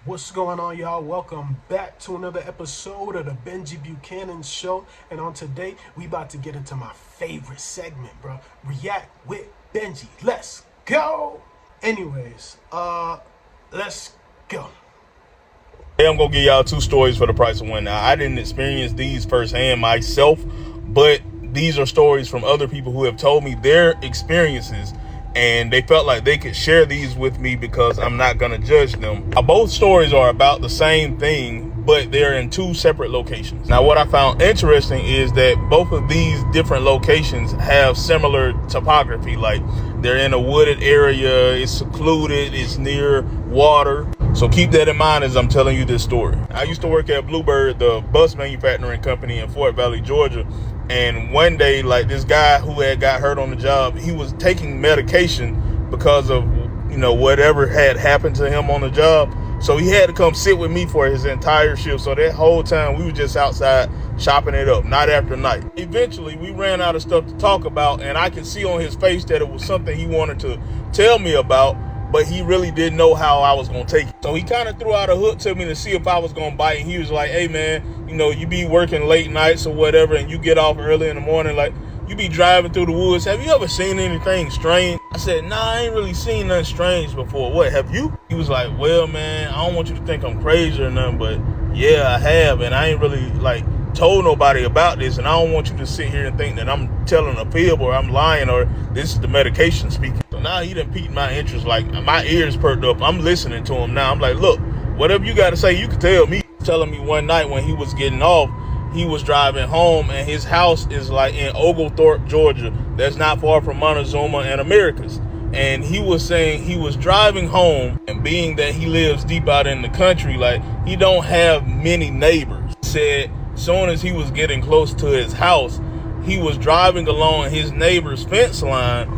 What's going on, y'all? Welcome back to another episode of the Benjy Buchanan Show. And on today, we about to get into my favorite segment, bro. React with Benjy. Let's go. Anyways, let's go. Hey, I'm gonna give y'all two stories for the price of one. Now, I didn't experience these firsthand myself, but these are stories from other people who have told me their experiences, and they felt like they could share these with me because I'm not gonna judge them. Both stories are about the same thing, but they're in two separate locations. Now, what I found interesting is that both of these different locations have similar topography. Like, they're in a wooded area, it's secluded, it's near water. So keep that in mind as I'm telling you this story. I used to work at Bluebird, the bus manufacturing company in Fort Valley, Georgia. And one day, like, this guy who had got hurt on the job, he was taking medication because of, whatever had happened to him on the job. So he had to come sit with me for his entire shift. So that whole time we were just outside chopping it up, night after night. Eventually we ran out of stuff to talk about, and I could see on his face that it was something he wanted to tell me about, but he really didn't know how I was going to take it. So he kind of threw out a hook to me to see if I was going to bite. And he was like, hey man, you be working late nights or whatever, and you get off early in the morning, like, you be driving through the woods. Have you ever seen anything strange? I said, nah, I ain't really seen nothing strange before. What, have you? He was like, well, man, I don't want you to think I'm crazy or nothing, but yeah, I have. And I ain't really, told nobody about this. And I don't want you to sit here and think that I'm telling a fib or I'm lying or this is the medication speaking. So now he done piqued my interest. Like, my ears perked up. I'm listening to him now. I'm like, look, whatever you got to say, you can tell me. Telling me one night when he was getting off, he was driving home, and his house is like in Oglethorpe, Georgia. That's not far from Montezuma and Americas. And he was saying he was driving home, and being that he lives deep out in the country, like, he don't have many neighbors. He said soon as he was getting close to his house, he was driving along his neighbor's fence line,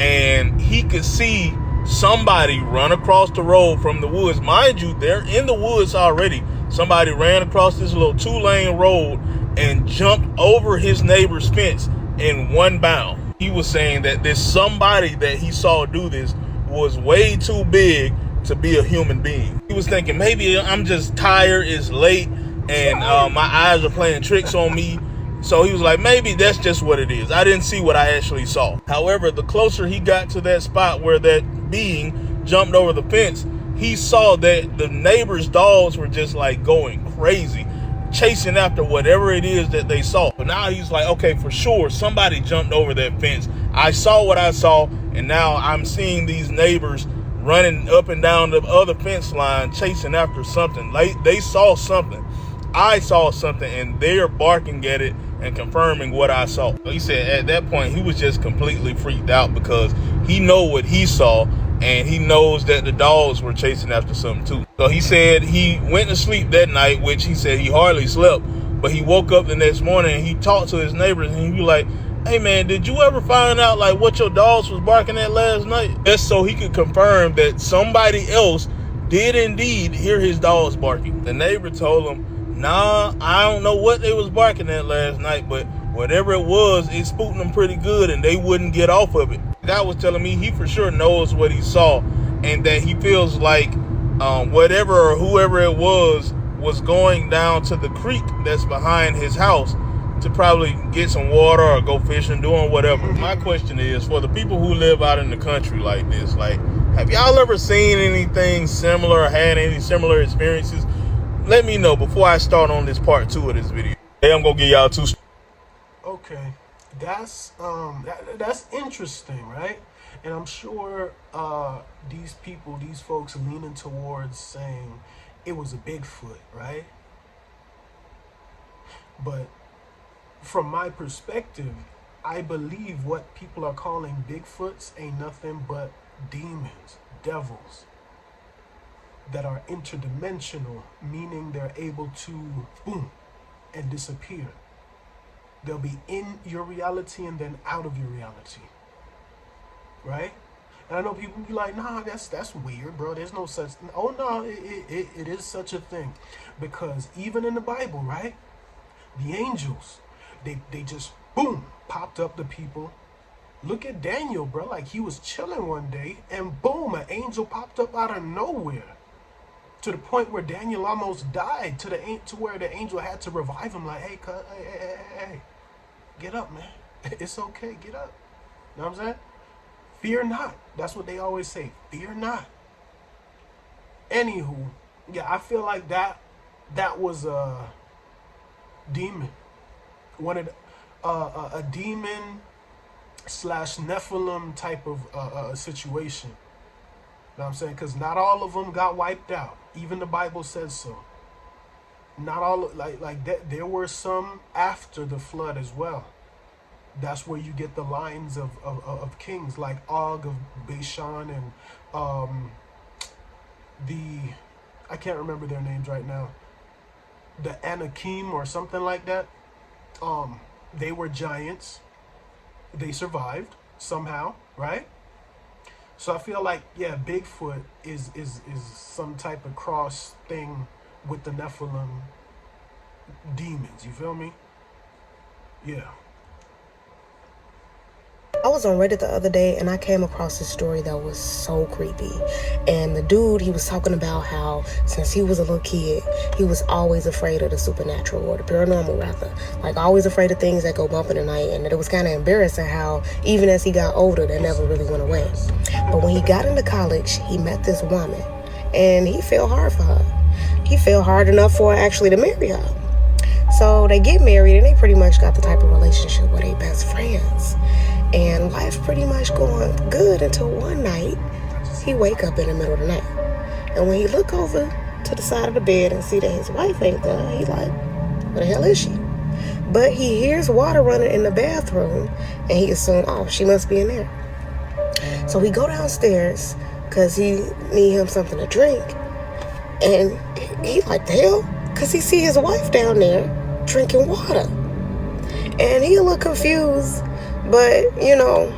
and he could see somebody run across the road from the woods. Mind you, they're in the woods already. Somebody ran across this little 2-lane road and jumped over his neighbor's fence in one bound. He was saying that this somebody that he saw do this was way too big to be a human being. He was thinking, maybe I'm just tired, it's late, and my eyes are playing tricks on me. So he was like, maybe that's just what it is. I didn't see what I actually saw. However, the closer he got to that spot where that being jumped over the fence, he saw that the neighbors' dogs were just like going crazy, chasing after whatever it is that they saw. But now he's like, okay, for sure, somebody jumped over that fence. I saw what I saw, and now I'm seeing these neighbors running up and down the other fence line, chasing after something. Like, they saw something. I saw something, and they're barking at it and confirming what I saw. He said at that point, he was just completely freaked out because he know what he saw, and he knows that the dogs were chasing after something too. So he said he went to sleep that night, which he said he hardly slept, but he woke up the next morning and he talked to his neighbors, and he was like, hey man, did you ever find out like what your dogs was barking at last night? Just so he could confirm that somebody else did indeed hear his dogs barking. The neighbor told him, nah, I don't know what they was barking at last night, but whatever it was, it spooked them pretty good and they wouldn't get off of it. The guy was telling me he for sure knows what he saw, and that he feels like whatever or whoever it was going down to the creek that's behind his house to probably get some water or go fishing, doing whatever. My question is, for the people who live out in the country like this, like, have y'all ever seen anything similar or had any similar experiences? Let me know before I start on this part 2 of this video. Hey, I'm gonna give y'all two. Okay, that's interesting, right? And I'm sure these folks leaning towards saying it was a Bigfoot, right? But from my perspective, I believe what people are calling Bigfoots ain't nothing but demons, devils that are interdimensional, meaning they're able to boom and disappear. They'll be in your reality and then out of your reality, right? And I know people be like, nah, that's weird, bro. There's no such. Oh no, it is such a thing, because even in the Bible, right? The angels, they just boom popped up to people. Look at Daniel, bro. Like, he was chilling one day and boom, an angel popped up out of nowhere. to the point where Daniel almost died, to where the angel had to revive him. Like, hey, hey, get up, man. It's okay, get up. You know what I'm saying? Fear not. That's what they always say. Fear not. Anywho, yeah, I feel like that was a demon. One of a demon / Nephilim type of situation. You know what I'm saying? Because not all of them got wiped out. Even the Bible says so. Not all, like that. There were some after the flood as well. That's where you get the lines of kings like Og of Bashan and I can't remember their names right now. The Anakim or something like that. They were giants. They survived somehow, right? So I feel like, yeah, Bigfoot is some type of cross thing with the Nephilim demons. You feel me? Yeah. I was on Reddit the other day and I came across this story that was so creepy. And the dude, he was talking about how since he was a little kid, he was always afraid of the supernatural, or the paranormal rather. Like always afraid of things that go bump in the night. And it was kind of embarrassing how even as he got older, that never really went away. But when he got into college, he met this woman and he fell hard for her. He fell hard enough for her actually to marry her. So they get married and they pretty much got the type of relationship where they best friends. And life pretty much going good until one night, he wake up in the middle of the night. And when he look over to the side of the bed and see that his wife ain't there, he like, where the hell is she? But he hears water running in the bathroom and he assumed, oh, she must be in there. So he go downstairs because he need him something to drink. And he like, the hell? Because he see his wife down there drinking water. And he a little confused. But, you know,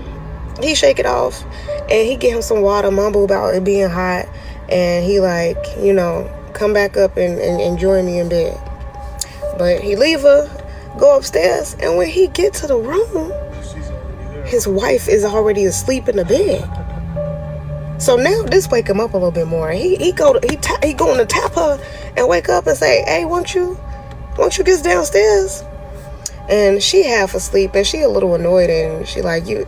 he shake it off and he get him some water, mumble about it being hot. And he like, you know, come back up and join me in bed. But he leave her, go upstairs. And when he get to the room, his wife is already asleep in the bed. So now this wake him up a little bit more. He going to tap her and wake up and say, hey, won't you get downstairs? And she half asleep and she a little annoyed and she like, you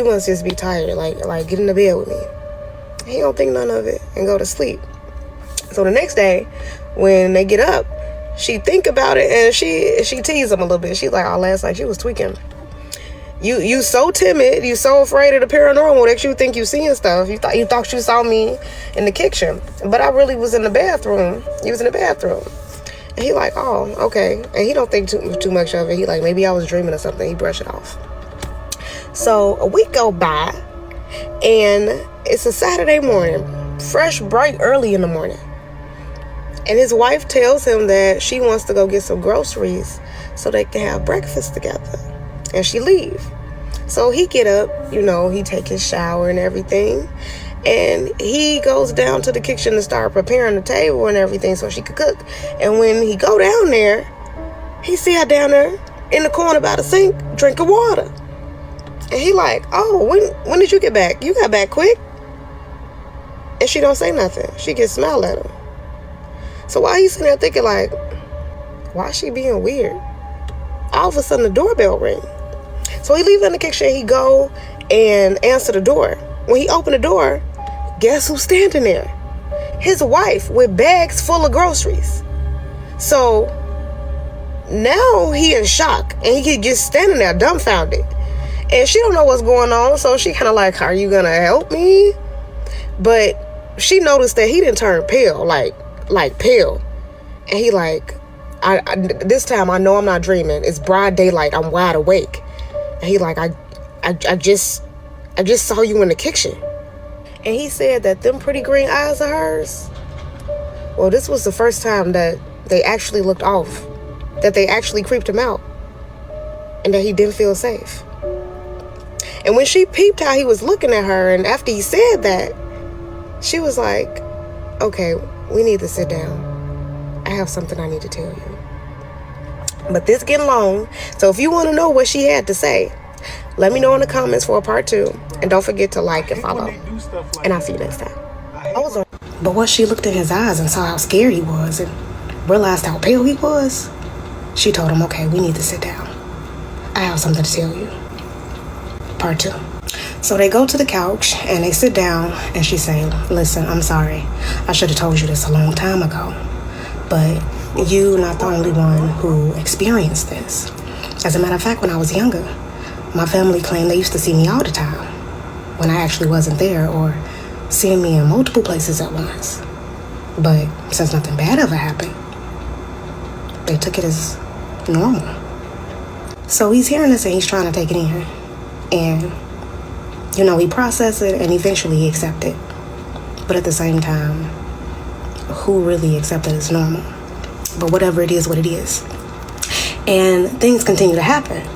must just be tired, like get in the bed with me. He don't think none of it and go to sleep. So the next day when they get up, she think about it and she tease him a little bit. She's like, oh, last night she was tweaking. You so timid, you so afraid of the paranormal that you think you seeing stuff. You thought you saw me in the kitchen, but I really was in the bathroom. You was in the bathroom. And he like, oh, okay. And he don't think too much of it. He like, maybe I was dreaming or something. He brush it off. So a week go by and it's a Saturday morning, fresh, bright, early in the morning. And his wife tells him that she wants to go get some groceries so they can have breakfast together. And she leave. So he get up, you know, he take his shower and everything. And he goes down to the kitchen to start preparing the table and everything so she could cook. And when he go down there, he see her down there in the corner by the sink drinking water. And he like, oh, when did you get back? You got back quick? And she don't say nothing. She just smile at him. So while he's sitting there thinking like, why is she being weird? All of a sudden the doorbell ring. So he leave in the kitchen, he go and answer the door. When he opened the door, guess who's standing there? His wife with bags full of groceries. So now he in shock and he just standing there dumbfounded. And she don't know what's going on, so she kind of like, are you gonna help me? But she noticed that he didn't turn pale, like pale. And he like, I this time I know I'm not dreaming. It's broad daylight. I'm wide awake. And he like, I just saw you in the kitchen. And he said that them pretty green eyes of hers, well, this was the first time that they actually looked off, that they actually creeped him out, and that he didn't feel safe. And when she peeped how he was looking at her, and after he said that, she was like, okay, we need to sit down. I have something I need to tell you. But this getting long, so if you want to know what she had to say, let me know in the comments for a part 2. And don't forget to like and follow. And I'll see you next time. But once she looked in his eyes and saw how scared he was and realized how pale he was, she told him, okay, we need to sit down. I have something to tell you. Part 2. So they go to the couch and they sit down and she say, listen, I'm sorry. I should have told you this a long time ago. But you're not the only one who experienced this. As a matter of fact, when I was younger, my family claimed they used to see me all the time when I actually wasn't there, or seeing me in multiple places at once. But since nothing bad ever happened, they took it as normal. So he's hearing this and he's trying to take it in. And, he process it and eventually he accept it. But at the same time, who really accepted it as normal? But whatever it is, what it is. And things continue to happen.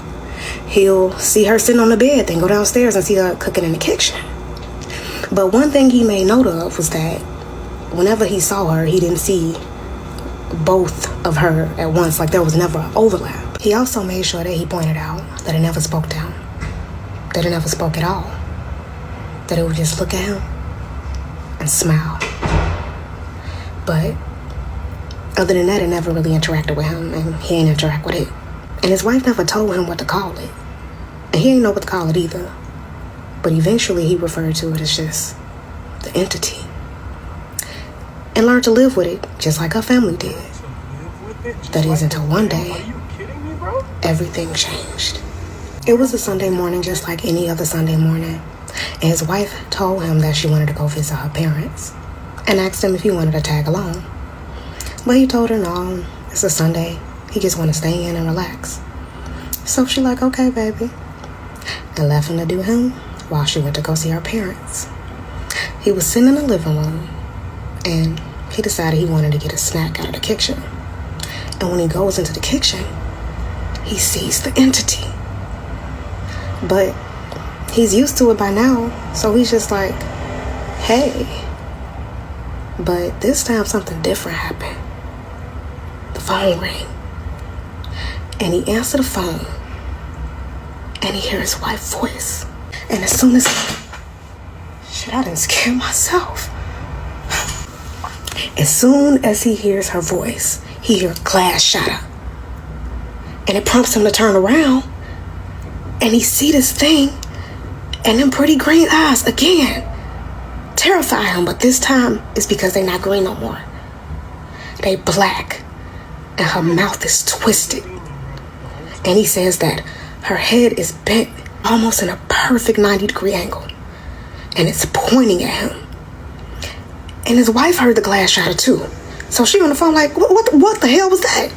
He'll see her sitting on the bed, then go downstairs and see her cooking in the kitchen. But one thing he made note of was that whenever he saw her, he didn't see both of her at once, like there was never an overlap. He also made sure that he pointed out that it never spoke to him, that it never spoke at all, that it would just look at him and smile. But other than that, it never really interacted with him, and he ain't interact with it. And his wife never told him what to call it, and he ain't know what to call it either. But eventually he referred to it as just the entity, and learned to live with it just like her family did. That is, until one day, everything changed. It was a Sunday morning just like any other Sunday morning, and his wife told him that she wanted to go visit her parents and asked him if he wanted to tag along. But he told her no, it's a Sunday, he just want to stay in and relax. So she like, okay, baby, and left him to do him while she went to go see her parents. He was sitting in the living room and he decided he wanted to get a snack out of the kitchen. And when he goes into the kitchen, he sees the entity. But he's used to it by now, so he's just like, hey. But this time something different happened. The phone rang. And he answered the phone. And he hears his wife's voice. And as soon as... Shit, I didn't scare myself. As soon as he hears her voice, he hears glass shatter. And it prompts him to turn around. And he see this thing. And them pretty green eyes again terrify him, but this time it's because they're not green no more. They black, and her mouth is twisted. And he says that her head is bent almost in a perfect 90-degree angle, and it's pointing at him. And his wife heard the glass shatter too, so she on the phone like, what the hell was that?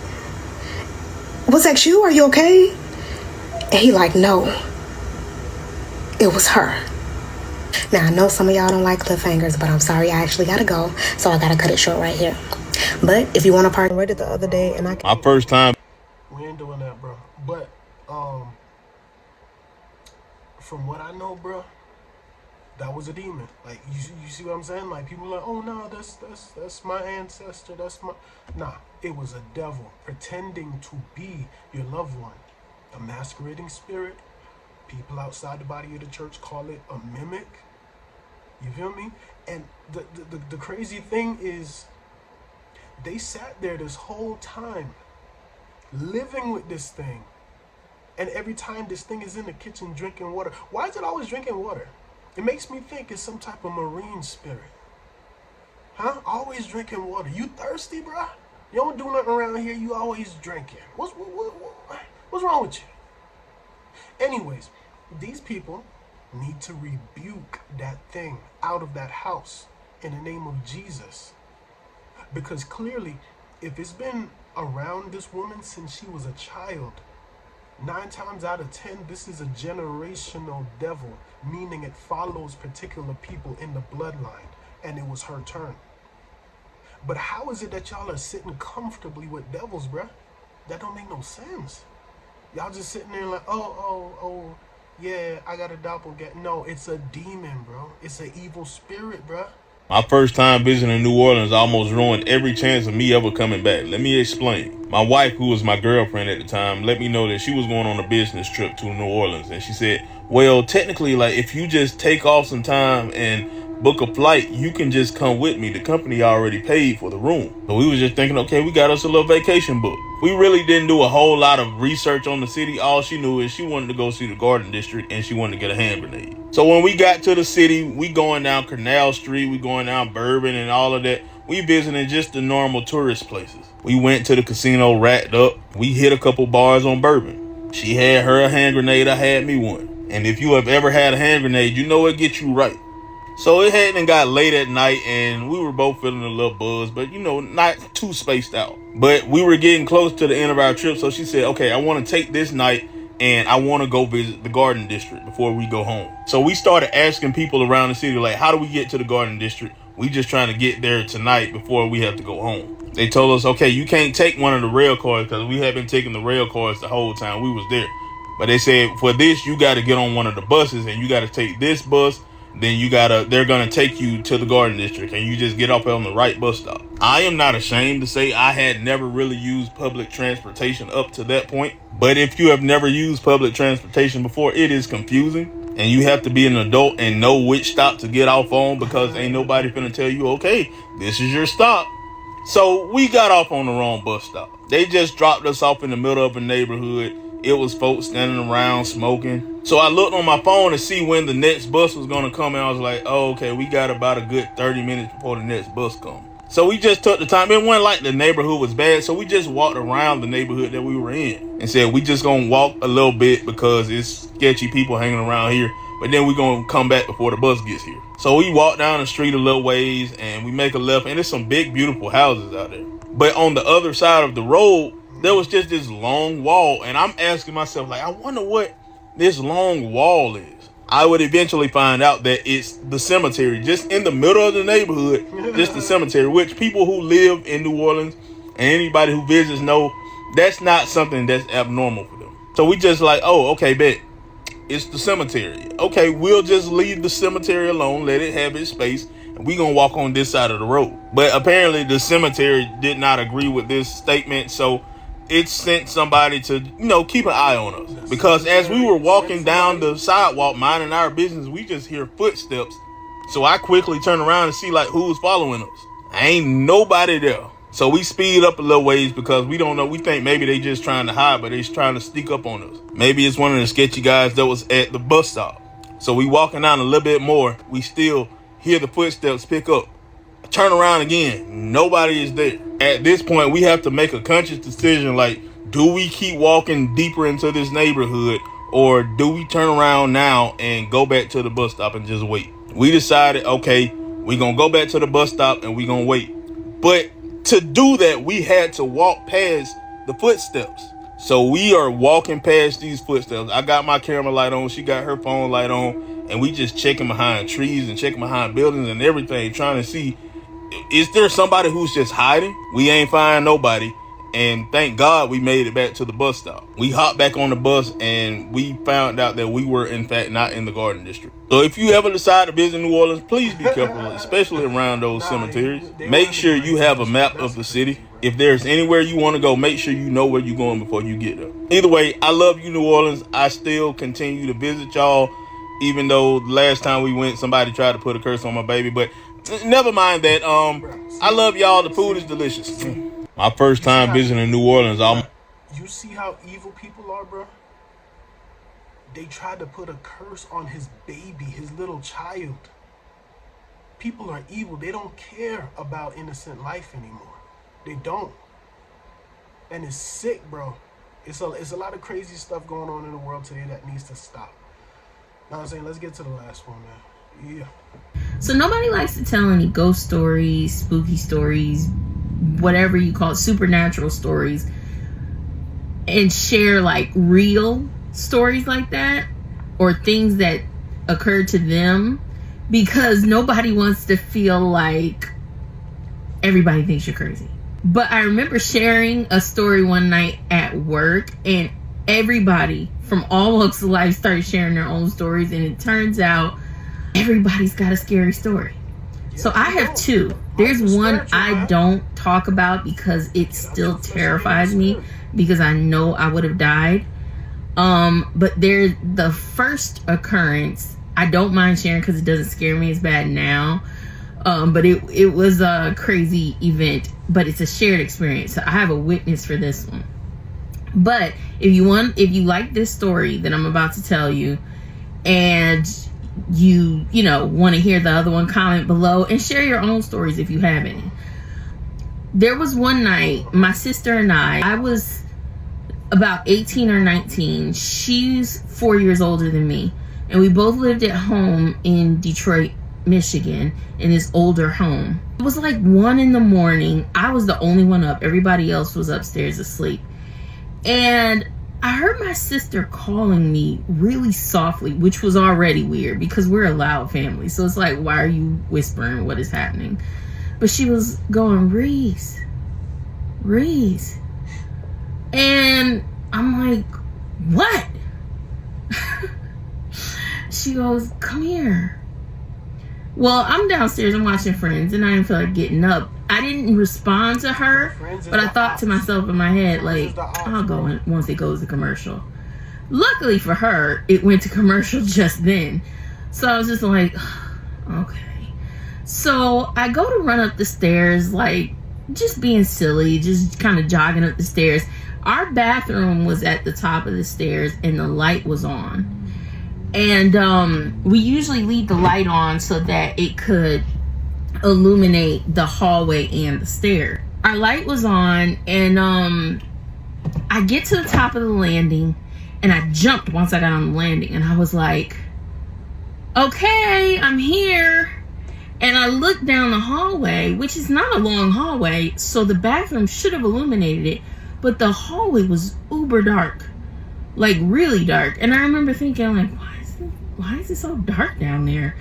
Was that you? Are you okay? And he like, no, it was her. Now, I know some of y'all don't like cliffhangers, but I'm sorry, I actually gotta go, so I gotta cut it short right here. But if you want to part, I read it the other day, and my first time. We ain't doing that, bro. But from what I know, bro, that was a demon. Like, you see what I'm saying? Like, people are like, oh no, that's my ancestor. That's my... Nah, it was a devil pretending to be your loved one, a masquerading spirit. People outside the body of the church call it a mimic. You feel me? And the crazy thing is, they sat there this whole time living with this thing. And every time this thing is in the kitchen drinking water. Why is it always drinking water? It makes me think it's some type of marine spirit. Huh? Always drinking water. You thirsty, bruh? You don't do nothing around here. You always drinking. What's wrong with you? Anyways, these people need to rebuke that thing out of that house in the name of Jesus. Because clearly, if it's been around this woman since she was a child, 9 times out of 10, this is a generational devil, meaning it follows particular people in the bloodline, and it was her turn. But how is it that y'all are sitting comfortably with devils, bruh? That don't make no sense. Y'all just sitting there like, oh, yeah, I got a doppelganger. No, it's a demon, bro. It's an evil spirit, bro. My first time visiting New Orleans almost ruined every chance of me ever coming back. Let me explain. My wife, who was my girlfriend at the time, let me know that she was going on a business trip to New Orleans. And she said, well, technically, like, if you just take off some time and book a flight. You can just come with me. The company already paid for the room. So we was just thinking, okay, we got us a little vacation book. We really didn't do a whole lot of research on the city. All she knew is she wanted to go see the Garden District and she wanted to get a hand grenade. So when we got to the city, we going down Canal Street, we going down Bourbon and all of that. We visiting just the normal tourist places. We went to the casino, racked up. We hit a couple bars on Bourbon. She had her a hand grenade, I had me one. And if you have ever had a hand grenade, you know it gets you right. So it hadn't got late at night and we were both feeling a little buzz, but you know, not too spaced out. But we were getting close to the end of our trip. So she said, okay, I want to take this night and I want to go visit the Garden District before we go home. So we started asking people around the city, like, how do we get to the Garden District? We just trying to get there tonight before we have to go home. They told us, okay, you can't take one of the rail cars because we have been taking the rail cars the whole time we was there. But they said for this, you got to get on one of the buses and you got to take this bus. Then they're going to take you to the Garden District and you just get off on the right bus stop. I am not ashamed to say I had never really used public transportation up to that point. But if you have never used public transportation before, it is confusing. And you have to be an adult and know which stop to get off on because ain't nobody finna tell you, okay, this is your stop. So we got off on the wrong bus stop. They just dropped us off in the middle of a neighborhood. It was folks standing around smoking. So I looked on my phone to see when the next bus was going to come. And I was like, oh, okay, we got about a good 30 minutes before the next bus comes. So we just took the time. It wasn't like the neighborhood was bad. So we just walked around the neighborhood that we were in and said, we just going to walk a little bit because it's sketchy people hanging around here. But then we're going to come back before the bus gets here. So we walk down the street a little ways and we make a left. And there's some big, beautiful houses out there. But on the other side of the road, there was just this long wall. And I'm asking myself, like, I wonder what this long wall is. I would eventually find out that it's the cemetery just in the middle of the neighborhood, just the cemetery, which people who live in New Orleans and anybody who visits know that's not something that's abnormal for them. So we just like, oh, okay, bet. It's the cemetery. Okay, we'll just leave the cemetery alone, let it have its space, and we're going to walk on this side of the road. But apparently the cemetery did not agree with this statement, so it sent somebody to, keep an eye on us. Because as we were walking down the sidewalk, minding our business, we just hear footsteps. So I quickly turn around and see, like, who's following us. Ain't nobody there. So we speed up a little ways because we don't know. We think maybe they just trying to hide, but they trying to sneak up on us. Maybe it's one of the sketchy guys that was at the bus stop. So we walking down a little bit more. We still hear the footsteps pick up. Turn around again. Nobody is there. At this point, we have to make a conscious decision. Like, do we keep walking deeper into this neighborhood or do we turn around now and go back to the bus stop and just wait? We decided, okay, we're going to go back to the bus stop and we're going to wait. But to do that, we had to walk past the footsteps. So we are walking past these footsteps. I got my camera light on. She got her phone light on. And we just checking behind trees and checking behind buildings and everything, trying to see, is there somebody who's just hiding? We ain't find nobody. And thank God we made it back to the bus stop. We hopped back on the bus and we found out that we were, in fact, not in the Garden District. So if you ever decide to visit New Orleans, please be careful, especially around those cemeteries. Make sure you have a map of the city. If there's anywhere you want to go, make sure you know where you're going before you get there. Either way, I love you, New Orleans. I still continue to visit y'all, even though last time we went, somebody tried to put a curse on my baby. But never mind that. I love y'all. The food is delicious. My first time visiting New Orleans. You see how evil people are, bro? They tried to put a curse on his baby, his little child. People are evil. They don't care about innocent life anymore. They don't. And it's sick, bro. It's a lot of crazy stuff going on in the world today that needs to stop. Know what I'm saying? Let's get to the last one, man. Yeah. So nobody likes to tell any ghost stories, spooky stories, whatever you call it, supernatural stories, and share like real stories like that or things that occurred to them, because nobody wants to feel like everybody thinks you're crazy. But I remember sharing a story one night at work, and everybody from all walks of life started sharing their own stories, and it turns out everybody's got a scary story. So I have two. There's one I don't talk about because it still terrifies me, because I know I would have died. But the first occurrence I don't mind sharing because it doesn't scare me as bad now. But it was a crazy event, but it's a shared experience. So I have a witness for this one. But if you like this story that I'm about to tell you, and you want to hear the other one, comment below and share your own stories if you have any. There was one night, my sister and I was about 18 or 19. She's 4 years older than me. And we both lived at home in Detroit, Michigan, in this older home. It was like 1 a.m. I was the only one up. Everybody else was upstairs asleep. And I heard my sister calling me really softly, which was already weird because we're a loud family. So it's like, why are you whispering? What is happening? But she was going, Reese. And I'm like, what? She goes, come here. Well, I'm downstairs, I'm watching Friends, and I didn't feel like getting up. I didn't respond to her, but I thought to myself in my head, like, I'll go in once it goes to commercial. Luckily for her, it went to commercial just then. So I was just like, okay. So I go to run up the stairs, like, just being silly, just kind of jogging up the stairs. Our bathroom was at the top of the stairs, and the light was on. And we usually leave the light on so that it could illuminate the hallway and the stair. Our light was on, and I get to the top of the landing, and I jumped once I got on the landing, and I was like, okay, I'm here. And I looked down the hallway, which is not a long hallway, so the bathroom should have illuminated it, but the hallway was uber dark, like really dark. And I remember thinking, like, why is it so dark down there?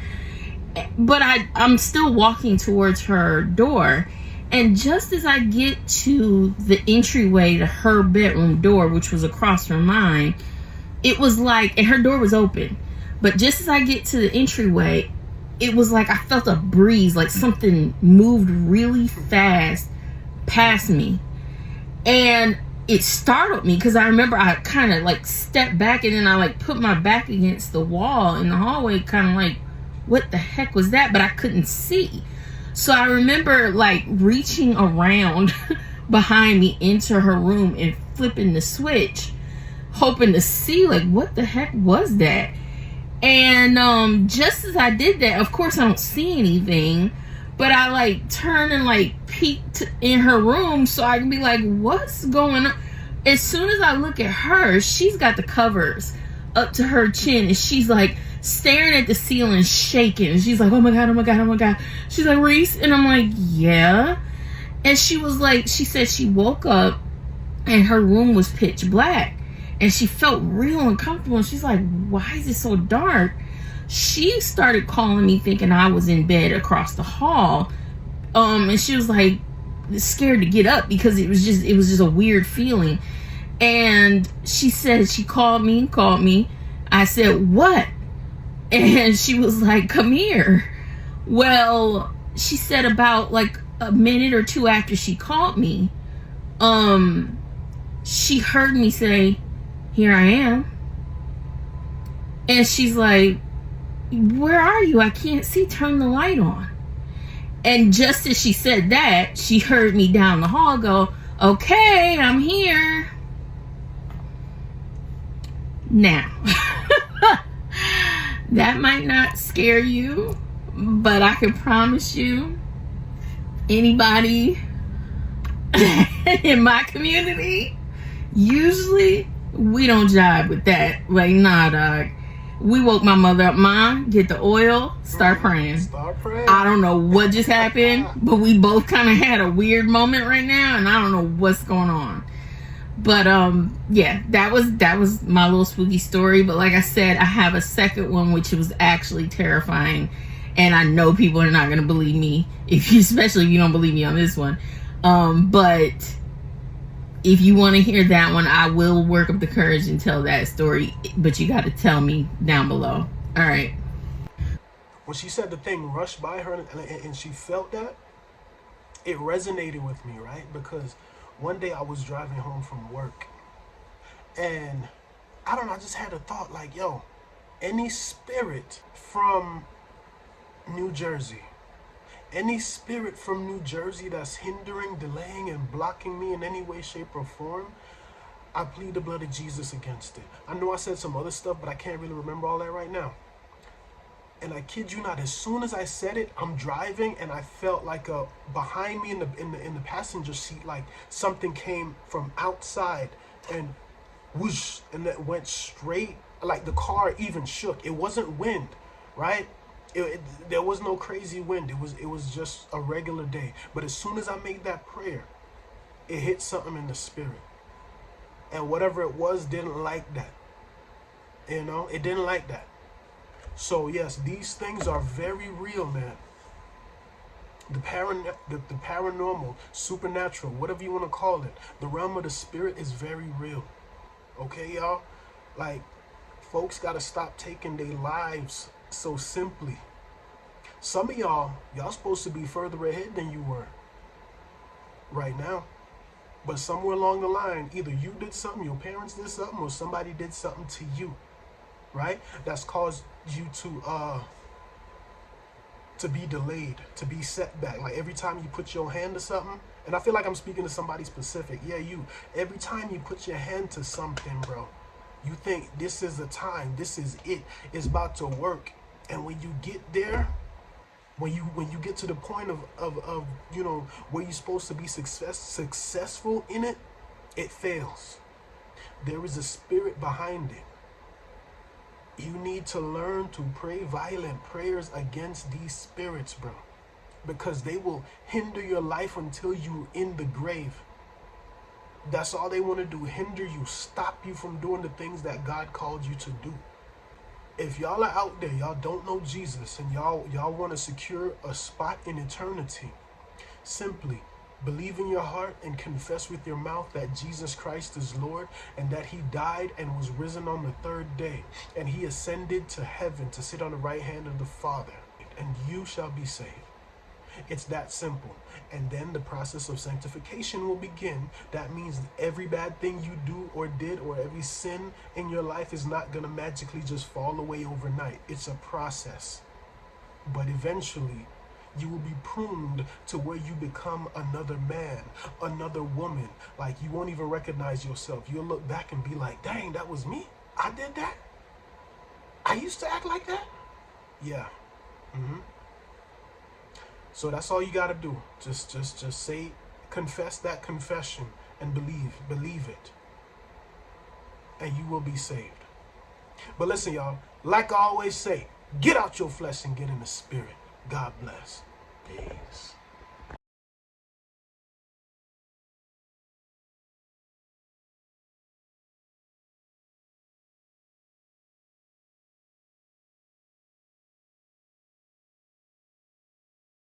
But I'm still walking towards her door, and just as I get to the entryway to her bedroom door, which was across from mine, it was like, and her door was open, but just as I get to the entryway, it was like I felt a breeze, like something moved really fast past me. And it startled me because I remember I kind of like stepped back, and then I like put my back against the wall in the hallway, kind of like, what the heck was that? But I couldn't see. So I remember like reaching around behind me into her room and flipping the switch, hoping to see like, what the heck was that? And just as I did that, of course I don't see anything, but I like turn and like peeked in her room so I can be like, what's going on? As soon as I look at her, she's got the covers up to her chin, and she's like staring at the ceiling, shaking. She's like, oh my God, oh my God, oh my God. She's like, Reese? And I'm like, yeah. And she was like, she said she woke up and her room was pitch black, and she felt real uncomfortable. And she's like, why is it so dark? She started calling me thinking I was in bed across the hall. And she was like scared to get up because it was just a weird feeling. And she said she called me. I said, what? And she was like, come here. Well, she said about like a minute or two after she called me, she heard me say, here I am. And she's like, where are you? I can't see. Turn the light on. And just as she said that, she heard me down the hall go, okay, I'm here. Now, that might not scare you, but I can promise you, anybody in my community, usually we don't jive with that. Like, nah, dog. We woke my mother up. Mom, get the oil, start praying. I don't know what just happened, but we both kind of had a weird moment right now, and I don't know what's going on. But yeah, that was my little spooky story. But like I said, I have a second one which was actually terrifying, and I know people are not gonna believe me, especially if you don't believe me on this one. But if you want to hear that one, I will work up the courage and tell that story, but you got to tell me down below. All right. When she said the thing rushed by her and she felt that, it resonated with me, right? Because one day I was driving home from work, and I don't know, I just had a thought like, yo, Any spirit from New Jersey, any spirit from New Jersey that's hindering, delaying, and blocking me in any way, shape, or form, I plead the blood of Jesus against it. I know I said some other stuff, but I can't really remember all that right now. And I kid you not, as soon as I said it, I'm driving and I felt like behind me in the passenger seat, like something came from outside and whoosh, and that went straight, like the car even shook. It wasn't wind, right? There was no crazy wind. It was just a regular day. But as soon as I made that prayer, it hit something in the spirit. And whatever it was didn't like that. You know, it didn't like that. So yes, these things are very real, man. The paranormal, supernatural, whatever you want to call it, the realm of the spirit is very real. Okay, y'all? Like, folks got to stop taking their lives so simply. Some of y'all supposed to be further ahead than you were right now. But somewhere along the line, either you did something, your parents did something, or somebody did something to you, right? That's caused you to be delayed, to be set back. Like every time you put your hand to something, and I feel like I'm speaking to somebody specific. Yeah, you. Every time you put your hand to something, bro, you think this is the time, this is it, it's about to work. And when you get there, when you get to the point of you know, where you're supposed to be successful in it, it fails. There is a spirit behind it. You need to learn to pray violent prayers against these spirits, bro, because they will hinder your life until you're in the grave. That's all they want to do, hinder you, stop you from doing the things that God called you to do. If y'all are out there, y'all don't know Jesus, and y'all want to secure a spot in eternity, simply believe in your heart and confess with your mouth that Jesus Christ is Lord, and that he died and was risen on the third day, and he ascended to heaven to sit on the right hand of the Father, and you shall be saved. It's that simple. And then the process of sanctification will begin. That means every bad thing you do or did, or every sin in your life, is not going to magically just fall away overnight. It's a process. But eventually, you will be pruned to where you become another man, another woman. Like, you won't even recognize yourself. You'll look back and be like, dang, that was me? I did that? I used to act like that? Yeah. So that's all you got to do. Just say, confess that confession and believe it. And you will be saved. But listen, y'all, like I always say, get out your flesh and get in the spirit. God bless. Peace.